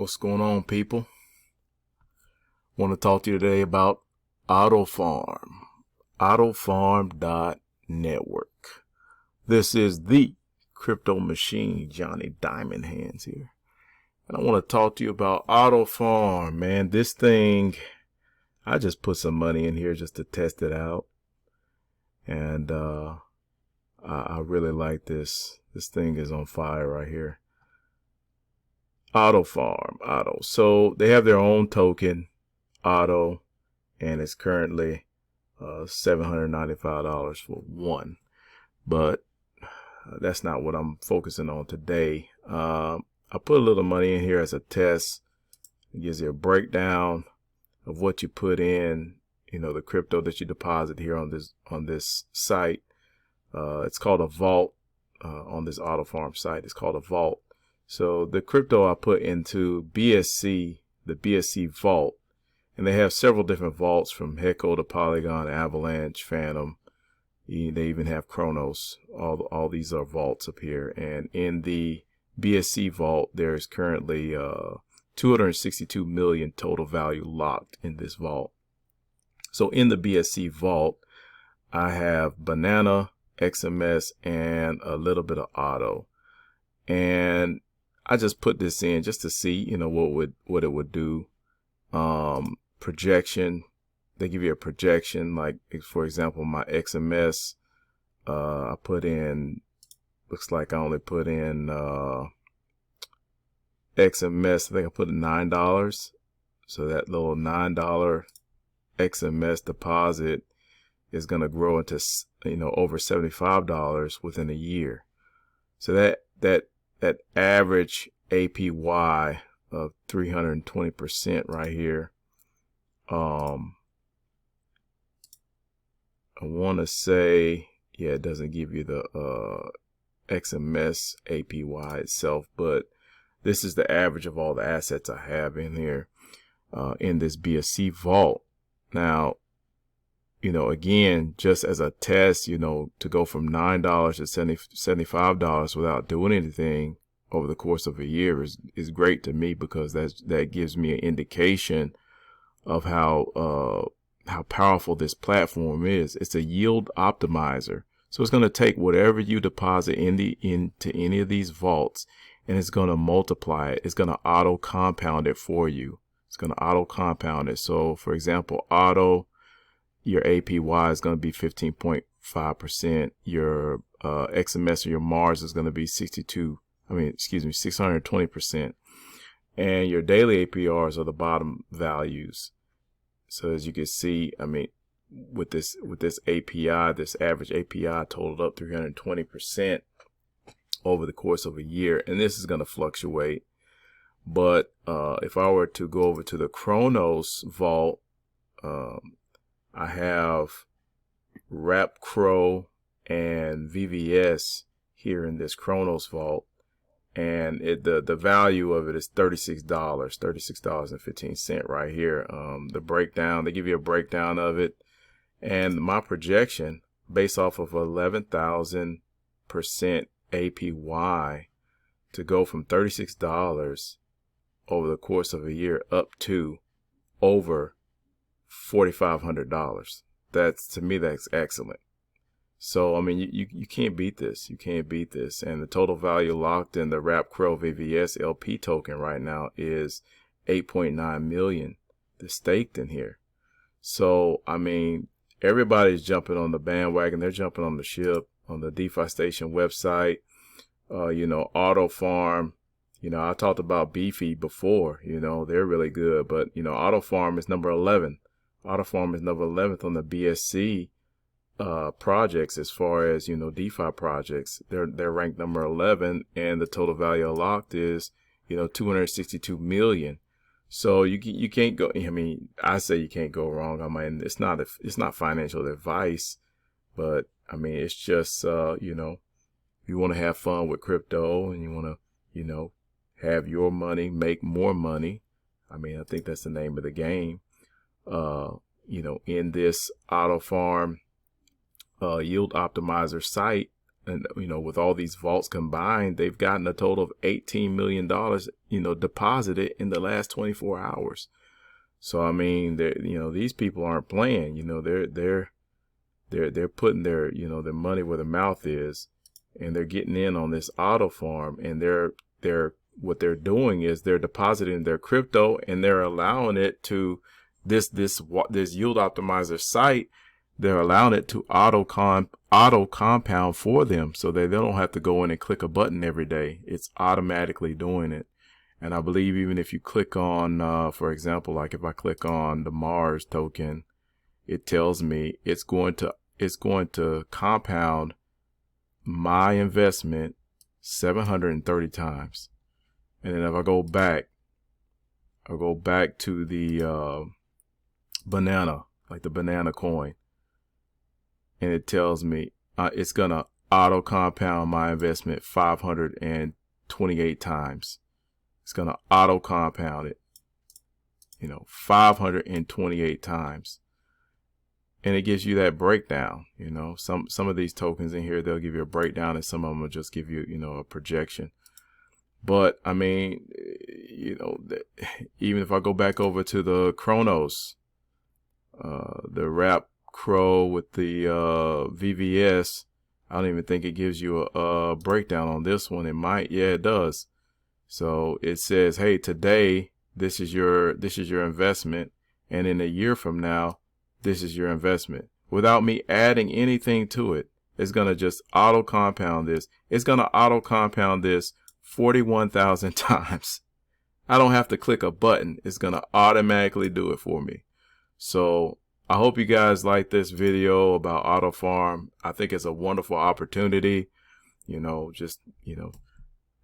What's going on, people? Want to talk to you today about AutoFarm. AutoFarm.network. This is the crypto machine, Johnny Diamond Hands here. And I want to talk to you about AutoFarm, man. This thing, I just put some money in here just to test it out. And I really like this. This thing is on fire right here. AutoFarm, Auto. So they have their own token, Auto, and it's currently $795 for one. But that's not what I'm focusing on today. I put a little money in here as a test. It gives you a breakdown of what you put in, the crypto that you deposit here on this site. It's called a vault on this AutoFarm site. It's called a vault. So the crypto I put into BSC, the BSC vault, and they have several different vaults from Heco to Polygon, Avalanche, Phantom. They even have Chronos. All these are vaults up here. And in the BSC vault, there is currently 262 million total value locked in this vault. So in the BSC vault, I have Banana, XMS, and a little bit of Auto. And I just put this in just to see, what it would do. Projection. They give you a projection, like for example, my XMS. I put in. Looks like I only put in XMS. I think I put in $9. So that little $9 XMS deposit is going to grow into over $75 within a year. So that average APY of 320% right here. I want to say, yeah, it doesn't give you the XMS APY itself, but this is the average of all the assets I have in here in this BSC vault. Now, again, just as a test, to go from $9 to $75 without doing anything over the course of a year is great to me, because that gives me an indication of how powerful this platform is. It's a yield optimizer. So it's going to take whatever you deposit into any of these vaults, and it's going to multiply it. It's going to auto compound it for you. It's going to auto compound it. So for example, Auto, your APY is going to be 15.5%. Your XMS or your Mars is going to be 620%. And your daily APRs are the bottom values. So as you can see, with this API, this average API totaled up 320% over the course of a year. And this is going to fluctuate. But if I were to go over to the Chronos vault, I have RapCrow and VVS here in this Chronos vault, and the value of it is $36.15 right here. The breakdown, they give you a breakdown of it, and my projection based off of 11,000% APY to go from $36 over the course of a year up to over $4,500. To me, that's excellent. So, you can't beat this. You can't beat this. And the total value locked in the RapCrow VVS LP token right now is 8.9 million that's staked in here. So, everybody's jumping on the bandwagon. They're jumping on the ship on the DeFi Station website. AutoFarm. I talked about Beefy before. They're really good. But, AutoFarm is number 11. AutoFarm is number 11th on the BSC projects as far as DeFi projects. They're ranked number 11, and the total value locked is 262 million. So you can't go. I say you can't go wrong. It's not financial advice, but it's just you want to have fun with crypto, and you want to have your money make more money. I think that's the name of the game. In this AutoFarm yield optimizer site, and with all these vaults combined, they've gotten a total of $18 million, deposited in the last 24 hours. So I mean, these people aren't playing. They're putting their their money where their mouth is, and they're getting in on this AutoFarm, and what they're doing is they're depositing their crypto, and they're allowing it to this yield optimizer site. They're allowing it to auto compound for them, so they don't have to go in and click a button every day. It's automatically doing it. And I believe even if you click on, for example, like if I click on the Mars token, it tells me it's going to compound my investment 730 times. And then if I go back, to the banana, like the banana coin, and it tells me it's gonna auto compound my investment 528 times. It's gonna auto compound it, 528 times. And it gives you that breakdown. Some of these tokens in here, they'll give you a breakdown, and some of them will just give you, a projection. But I mean, even if I go back over to the Chronos, the Wrap Crow with the VVS, I don't even think it gives you a breakdown on this one. It might, yeah, it does. So it says, hey, today this is your investment, and in a year from now, this is your investment. Without me adding anything to it, it's gonna just auto compound this. It's gonna auto compound this 41,000 times. I don't have to click a button. It's gonna automatically do it for me. So I hope you guys like this video about AutoFarm. I think it's a wonderful opportunity, just,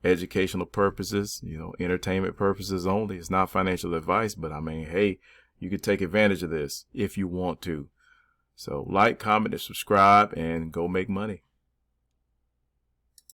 educational purposes, entertainment purposes only. It's not financial advice, but I mean, hey, you can take advantage of this if you want to. So like, comment, and subscribe, and go make money.